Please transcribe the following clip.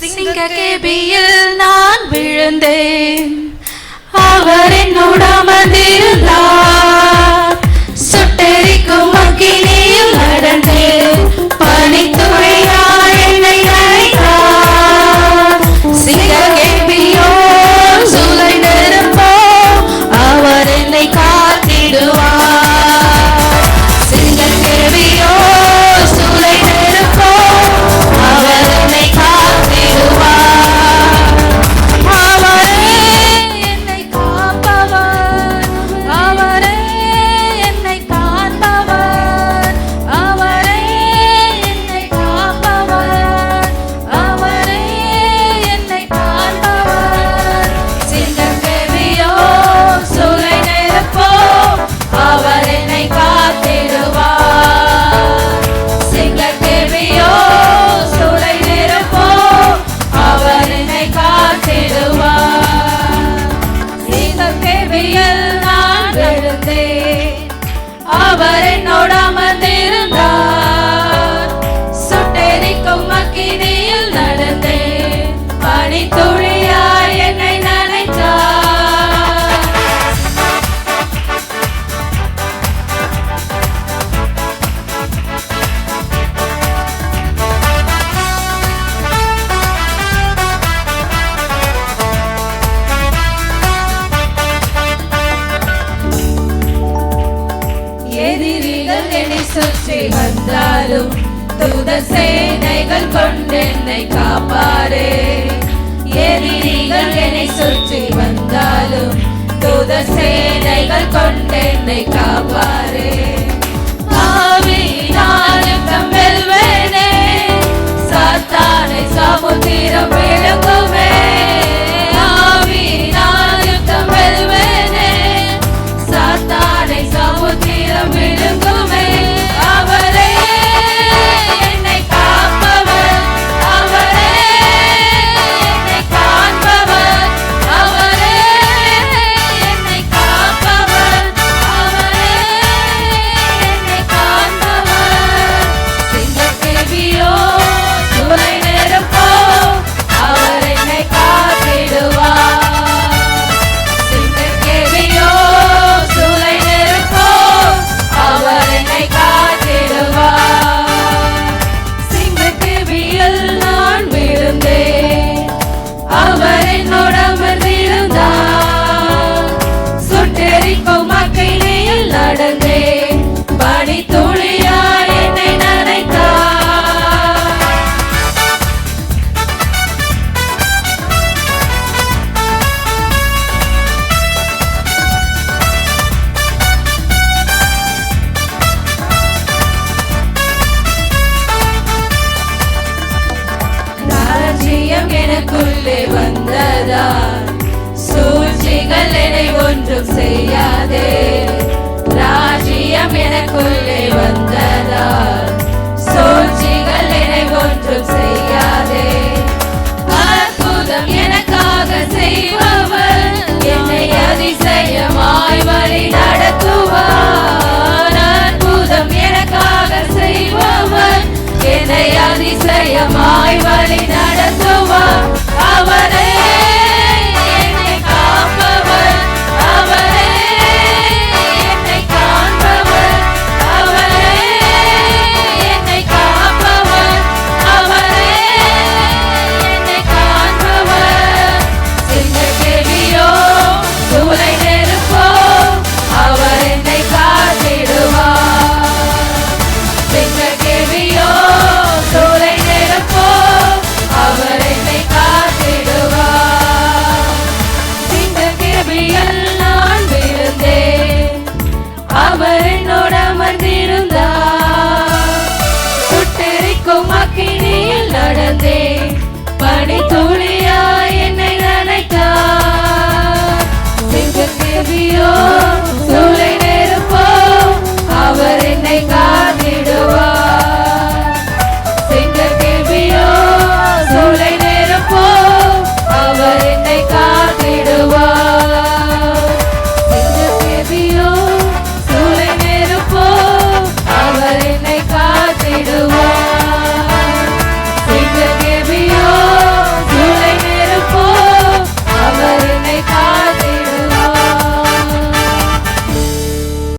சிங்கக்கேபியில் நான் விழுந்தேன், அவர் என்னோடு அமர்ந்திருந்தார். சுட்டெரிக்கும் அக்கினியில் நடந்தேன், பனித்துளியால் என்னை நனைத்தார். சிங்கக்கேபியோ சூளை நெருப்போ, அவர் என்னை காத்திடுவார். சிங்கக்கேபியோ சூளை நெருப்போ, அவர் என்னை காத்திடுவார். அவரே என்னை காப்பவர், அவரே என்னை காப்பவர், அவரே என்னை காப்பவர், அவரே என்னை காப்பவர். சிங்கக்கேபியோ சூளை நெருப்போ, அவர் என்னை காத்திடுவார். சிங்கக்கேபியோ சூளை நெருப்போ, அவர் என்னை காத்திடுவார். சிங்கக்கேபியில் நான் விழுந்தேன், அவர் என்னோடு அமர்ந்திருந்தார். சுட்டெரிக்கும் அக்கினியில் நடந்தேன், பனித்துளியால் என்னை நனைத்தார். எதிரிகள் என்னை சுற்றி வந்தாலும் தூதர் சேனைகள் கொண்டு என்னை காப்பாரே. எதிரிகள் என்னை சுற்றி வந்தாலும் தூதர் சேனைகள் கொண்டு என்னை காப்பாரே. ஆவியினால் யுத்தம் வெல்வேனே, சாத்தானை சமுத்திரம் விழுங்குமே. ஆவியினால் யுத்தம் வெல்வேனே, சாத்தானை சமுத்திரம் விழுங்குமே. அவரே என்னை காப்பவர், அவரே என்னை காண்பவர், அவரே என்னை காப்பவர், அவரே என்னை காண்பவர். சிங்கக்கேபியோ சூளை நெருப்போ, அவர் என்னை காத்திடுவார். சிங்கக்கேபியோ சூளை நெருப்போ, அவர் என்னை காத்திடுவார். சிங்கக்கேபியில் நான் விழுந்தேன், அவர் என்னோடு அமர்ந்திருந்தார். சுட்டெரிக்கும் அக்கினியில் நடந்தேன், பனித்துளியால் என்னை நனைத்தார். ராஜ்யம் எனக்குள்ளே வந்ததால் சூழ்ச்சிகள் என்னை ஒன்றும் செய்யாதே. ராஜ்யம் எனக்குள்ளே வந்ததால் சூழ்ச்சிகள் என்னை ஒன்றும் செய்யாதே. அற்புதம் எனக்காக செய்பவர் என்னை அதிசயமாய் வழி நடத்துவார். அற்புதம் எனக்காக செய்பவர் என்னை அதிசயமாய்